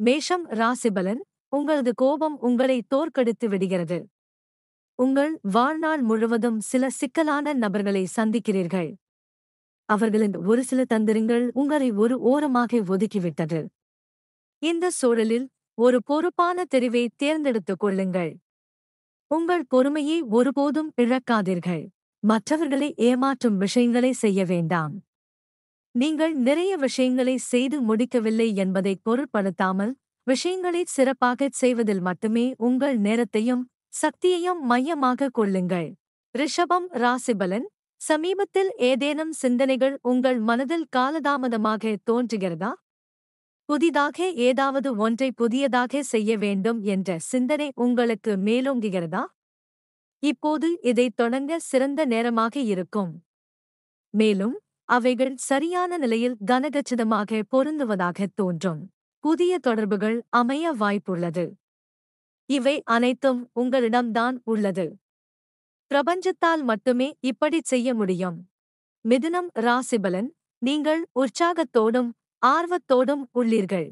மேஷம் ராசிபலன். உங்களது கோபம் உங்களை தோற்கடித்து விடுகிறது. உங்கள் வாழ்நாள் முழுவதும் சில சிக்கலான நபர்களை சந்திக்கிறீர்கள். அவர்களின் ஒரு சில தந்திரங்கள் உங்களை ஒரு ஓரமாக ஒதுக்கிவிட்டது. இந்த சூழலில் ஒரு பொறுப்பான தெரிவை தேர்ந்தெடுத்துக் கொள்ளுங்கள். உங்கள் பொறுமையை ஒருபோதும் இழக்காதீர்கள். மற்றவர்களை ஏமாற்றும் விஷயங்களை செய்ய வேண்டாம். நீங்கள் நிறைய விஷயங்களை செய்து முடிக்கவில்லை என்பதை பொருட்படுத்தாமல், விஷயங்களை சிறப்பாகச் செய்வதில் மட்டுமே உங்கள் நேரத்தையும் சக்தியையும் மையமாக கொள்ளுங்கள். ரிஷபம் ராசிபலன். சமீபத்தில் ஏதேனும் சிந்தனைகள் உங்கள் மனதில் காலதாமதமாக தோன்றுகிறதா? புதிதாக ஏதாவது ஒன்றை புதியதாக செய்ய வேண்டும் என்ற சிந்தனை உங்களுக்கு மேலோங்குகிறதா? இப்போது இதைத் தொடங்க சிறந்த நேரமாக இருக்கும். மேலும் அவைகள் சரியான நிலையில் கனகச்சிதமாக பொருந்துவதாகத் தோன்றும். புதிய தொடர்புகள் அமைய வாய்ப்புள்ளது. இவை அனைத்தும் உங்களிடம்தான் உள்ளது. பிரபஞ்சத்தால் மட்டுமே இப்படிச் செய்ய முடியும். மிதுனம் ராசிபலன். நீங்கள் உற்சாகத்தோடும் ஆர்வத்தோடும் உள்ளீர்கள்.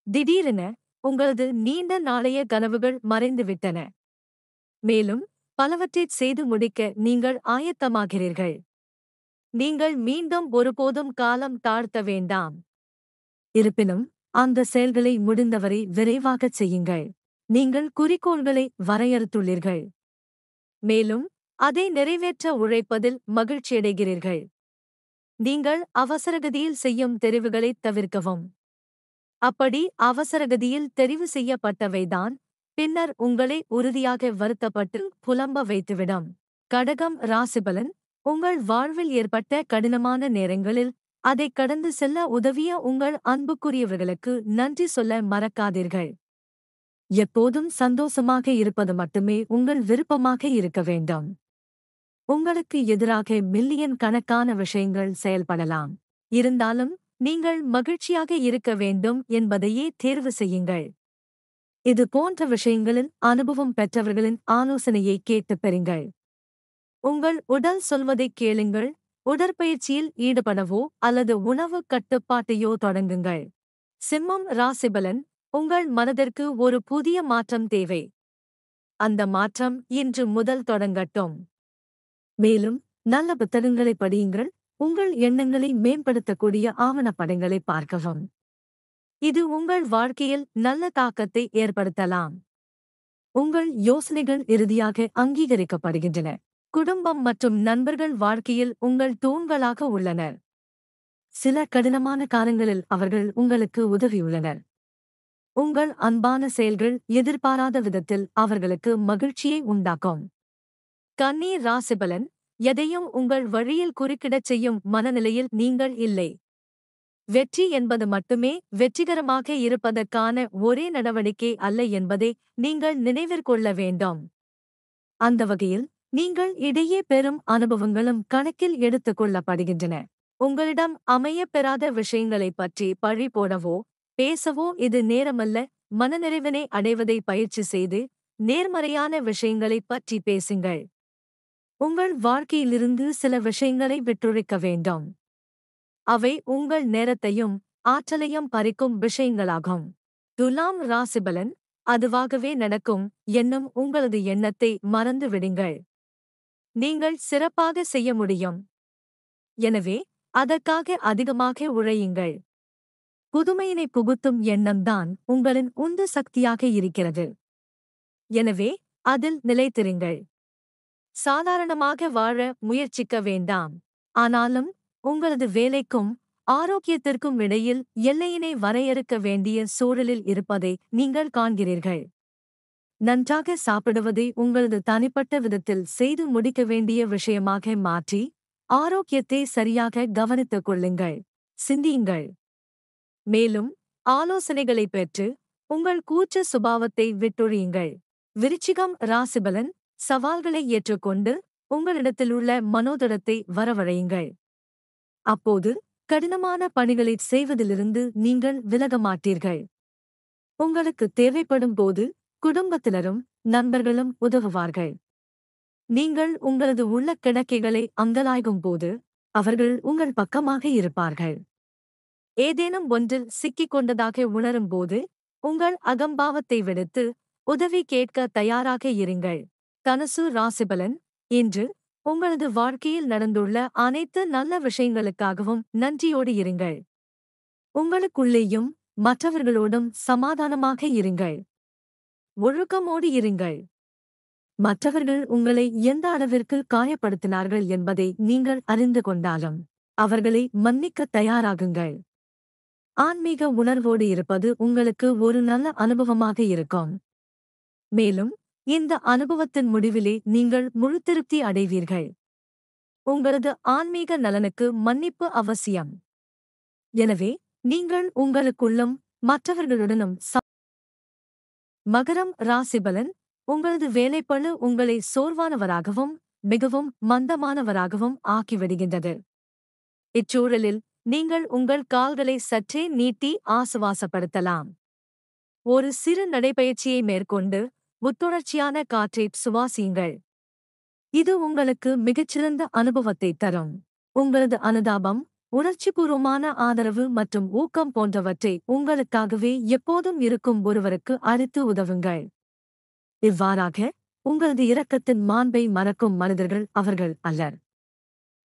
திடீரென உங்களது நீண்ட நாளைய கனவுகள் மறைந்துவிட்டன. மேலும் பலவற்றைச் செய்து முடிக்க நீங்கள் ஆயத்தமாகிறீர்கள். நீங்கள் மீண்டும் ஒருபோதும் காலம் தாழ்த்த வேண்டாம். இருப்பினும் அந்த செயல்களை முடிந்தவரை விரைவாகச் செய்யுங்கள். நீங்கள் குறிக்கோள்களை வரையறுத்துள்ளீர்கள். மேலும் அதை நிறைவேற்ற உழைப்பதில் மகிழ்ச்சியடைகிறீர்கள். நீங்கள் அவசரகதியில் செய்யும் தெரிவுகளைத் தவிர்க்கவும். அப்படி அவசரகதியில் தெரிவு செய்யப்பட்டவைதான் பின்னர் உங்களை உறுதியாக வருத்தப்பட்டு புலம்ப வைத்துவிடும். கடகம் ராசிபலன். உங்கள் வாழ்வில் ஏற்பட்ட கடினமான நேரங்களில் அதைக் கடந்து செல்ல உதவிய உங்கள் அன்புக்குரியவர்களுக்கு நன்றி சொல்ல மறக்காதீர்கள். எப்போதும் சந்தோஷமாக இருப்பது மட்டுமே உங்கள் விருப்பமாக இருக்க வேண்டும். உங்களுக்கு எதிராக மில்லியன் கணக்கான விஷயங்கள் செயல்படலாம். இருந்தாலும் நீங்கள் மகிழ்ச்சியாக இருக்க வேண்டும் என்பதையே தேர்வு செய்யுங்கள். இது போன்ற விஷயங்களில் அனுபவம் பெற்றவர்களின் ஆலோசனையை கேட்டுப் பெறுங்கள். உங்கள் உடல் சொல்வதைக் கேளுங்கள். உடற்பயிற்சியில் ஈடுபடவோ அல்லது உணவு கட்டுப்பாட்டையோ தொடங்குங்கள். சிம்மம் ராசிபலன். உங்கள் மனதிற்கு ஒரு புதிய மாற்றம் தேவை. அந்த மாற்றம் இன்று முதல் தொடங்கட்டும். மேலும் நல்ல புத்தகங்களை படியுங்கள். உங்கள் எண்ணங்களை மேம்படுத்தக்கூடிய ஆவணப்படங்களை பார்க்கவும். இது உங்கள் வாழ்க்கையில் நல்ல தாக்கத்தை ஏற்படுத்தலாம். உங்கள் யோசனைகள் இறுதியாக அங்கீகரிக்கப்படுகின்றன. குடும்பம் மற்றும் நண்பர்கள் வாழ்க்கையில் உங்கள் தூண்களாக உள்ளனர். சில கடினமான காலங்களில் அவர்கள் உங்களுக்கு உதவியுள்ளனர். உங்கள் அன்பான செயல்கள் எதிர்பாராத விதத்தில் அவர்களுக்கு மகிழ்ச்சியை உண்டாக்கும். கன்னி ராசிபலன். எதையும் உங்கள் வழியில் குறுக்கிடச் செய்யும் மனநிலையில் நீங்கள் இல்லை. வெற்றி என்பது மட்டுமே வெற்றிகரமாக இருப்பதற்கான ஒரே நடவடிக்கை அல்ல என்பதை நீங்கள் நினைவிற்கொள்ள வேண்டும். அந்த வகையில் நீங்கள் இடையே பெறும் அனுபவங்களும் கணக்கில் எடுத்துக் கொள்ளப்படுகின்றன. உங்களிடம் அமையப் பெறாத விஷயங்களைப் பற்றி பழி போடவோ பேசவோ இது நேரமல்ல. மனநிறைவினை அடைவதை பயிற்சி செய்து நேர்மறையான விஷயங்களைப் பற்றி பேசுங்கள். உங்கள் வாழ்க்கையிலிருந்து சில விஷயங்களை விட்டொழிக்க வேண்டும். அவை உங்கள் நேரத்தையும் ஆற்றலையும் பறிக்கும் விஷயங்களாகும். துலாம் ராசிபலன். அதுவாகவே நடக்கும் என்னும் உங்களது எண்ணத்தை மறந்து விடுங்கள். நீங்கள் சிறப்பாக செய்ய முடியும். எனவே அதற்காக அதிகமாக உழையுங்கள். புதுமையினை புகுத்தும் எண்ணம்தான் உங்களின் உந்து சக்தியாக இருக்கிறது. எனவே அதில் நிலைத்திருங்கள். சாதாரணமாக வாழ முயற்சிக்க வேண்டாம். ஆனாலும் உங்களது வேலைக்கும் ஆரோக்கியத்திற்கும் இடையில் எல்லையினை வரையறுக்க வேண்டிய சூழலில் இருப்பதை நீங்கள் காண்கிறீர்கள். நன்றாக சாப்பிடுவதை உங்களது தனிப்பட்ட விதத்தில் செய்து முடிக்க வேண்டிய விஷயமாக மாற்றி ஆரோக்கியத்தை சரியாக கவனித்துக் கொள்ளுங்கள். சிந்தியுங்கள். மேலும் ஆலோசனைகளை பெற்று உங்கள் கூச்ச சுபாவத்தை விட்டொழியுங்கள். விருச்சிகம் ராசிபலன். சவால்களை ஏற்றுக்கொண்டு உங்களிடத்திலுள்ள மனோதரத்தை வரவழையுங்கள். அப்போது கடினமான பணிகளைச் செய்வதிலிருந்து நீங்கள் விலக மாட்டீர்கள். உங்களுக்கு தேவைப்படும் போது குடும்பத்தினரும் நண்பர்களும் உதவுவார்கள். நீங்கள் உங்களது உள்ள கிடக்கைகளை அங்கலாய்க்கும் போது அவர்கள் உங்கள் பக்கமாக இருப்பார்கள். ஏதேனும் ஒன்றில் சிக்கிக் கொண்டதாக உணரும்போது உங்கள் அகம்பாவத்தை விடுத்து உதவி கேட்க தயாராக இருங்கள். தனுசு ராசிபலன். இன்று உங்களது வாழ்க்கையில் நடந்துள்ள அனைத்து நல்ல விஷயங்களுக்காகவும் நன்றியோடு இருங்கள். உங்களுக்குள்ளேயும் மற்றவர்களோடும் சமாதானமாக இருங்கள். ஒழுக்கமோடு இருங்கள். மற்றவர்கள் உங்களை எந்த அளவிற்கு காயப்படுத்தினார்கள் என்பதை நீங்கள் அறிந்து கொண்டாலும் அவர்களை மன்னிக்க தயாராகுங்கள். ஆன்மீக உணர்வோடு இருப்பது உங்களுக்கு ஒரு நல்ல அனுபவமாக இருக்கும். மேலும் இந்த அனுபவத்தின் முடிவிலே நீங்கள் முழு திருப்தி அடைவீர்கள். உங்களது ஆன்மீக நலனுக்கு மன்னிப்பு அவசியம். எனவே நீங்கள் உங்களுக்குள்ளும் மற்றவர்களுடனும் மகரம் ராசிபலன். உங்களது வேலைப்பளு உங்களை சோர்வானவராகவும் மிகவும் மந்தமானவராகவும் ஆக்கிவிடுகின்றது. இச்சூழலில் நீங்கள் உங்கள் கால்களை சற்றே நீட்டி ஆசுவாசப்படுத்தலாம். ஒரு சிறு நடைபயிற்சியை மேற்கொண்டு புத்துணர்ச்சியான காற்றை சுவாசியுங்கள். இது உங்களுக்கு மிகச்சிறந்த அனுபவத்தை தரும். உங்களது அனுதாபம், உணர்ச்சிபூர்வமான ஆதரவு மற்றும் ஊக்கம் போன்றவற்றை உங்களுக்காகவே எப்போதும் இருக்கும் ஒருவருக்கு அளித்து உதவுங்கள். இவ்வாறாக உங்களது இரக்கத்தின் மாண்பை மறக்கும் மனிதர்கள் அவர்கள் அல்லர்.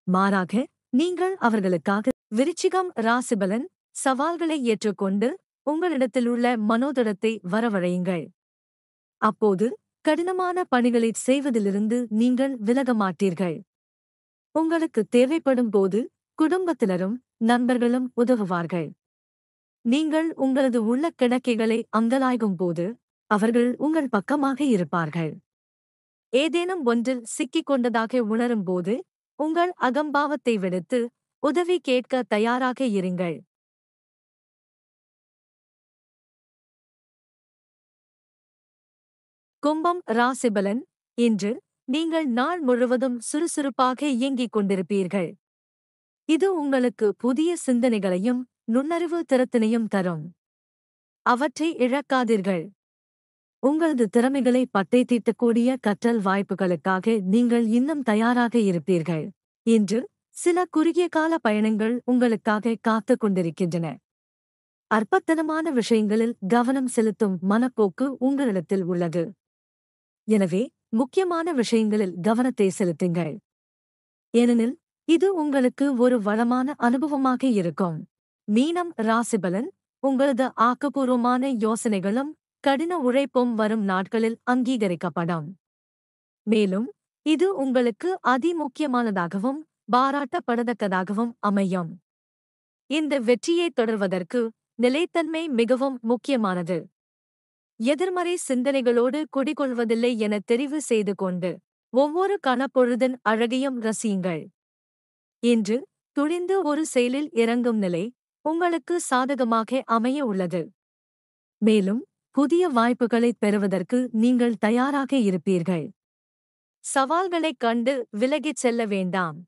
மாறாக நீங்கள் அவர்களுக்காக. விருச்சிகம் ராசிபலன். சவால்களை ஏற்றுக்கொண்டு உங்களிடத்திலுள்ள மனோதரத்தை வரவழையுங்கள். அப்போது கடினமான பணிகளை செய்வதிலிருந்து நீங்கள் விலக மாட்டீர்கள். உங்களுக்கு தேவைப்படும் போது குடும்பத்தினரும் நண்பர்களும் உதவுவார்கள். நீங்கள் உங்களது உள்ள கிடக்கைகளை அங்கலாய்க்கும் போது அவர்கள் உங்கள் பக்கமாக இருப்பார்கள். ஏதேனும் ஒன்றில் சிக்கிக் கொண்டதாக உணரும்போது உங்கள் அகம்பாவத்தை விடுத்து உதவி கேட்க தயாராக இருங்கள். கும்பம் ராசிபலன். இன்று நீங்கள் நாள் முழுவதும் சுறுசுறுப்பாக இயங்கிக் கொண்டிருப்பீர்கள். இது உங்களுக்கு புதிய சிந்தனைகளையும் நுண்ணறிவு திறத்தினையும் தரும். அவற்றை இழக்காதீர்கள். உங்களது திறமைகளை பட்டை தீட்டக்கூடிய கற்றல் வாய்ப்புகளுக்காக நீங்கள் இன்னும் தயாராக இருப்பீர்கள். இன்று சில குறுகிய கால பயணங்கள் உங்களுக்காக காத்துக் கொண்டிருக்கின்றன. அற்பத்தனமான விஷயங்களில் கவனம் செலுத்தும் மனப்போக்கு உங்களிடத்தில் உள்ளது. எனவே முக்கியமான விஷயங்களில் கவனத்தை செலுத்துங்கள். ஏனெனில் இது உங்களுக்கு ஒரு வளமான அனுபவமாக இருக்கும். மீனம் ராசிபலன். உங்களது ஆக்கப்பூர்வமான யோசனைகளும் கடின உழைப்பும் வரும் நாட்களில் அங்கீகரிக்கப்படும். மேலும் இது உங்களுக்கு அதிமுக்கியமானதாகவும் பாராட்டப்படத்தக்கதாகவும் அமையும். இந்த வெற்றியை தொடர்வதற்கு நிலைத்தன்மை மிகவும் முக்கியமானது. எதிர்மறை சிந்தனைகளோடு குடிகொள்வதில்லை என தெரிவு செய்து கொண்டு ஒவ்வொரு கணப்பொழுதின் அழகையும் ரசியுங்கள். இன்று துணிந்து ஒரு செயலில் இறங்கும் நிலை உங்களுக்கு சாதகமாக அமைய உள்ளது. மேலும் புதிய வாய்ப்புகளைப் பெறுவதற்கு நீங்கள் தயாராக இருப்பீர்கள். சவால்களைக் கண்டு விலகிச் செல்ல வேண்டாம்.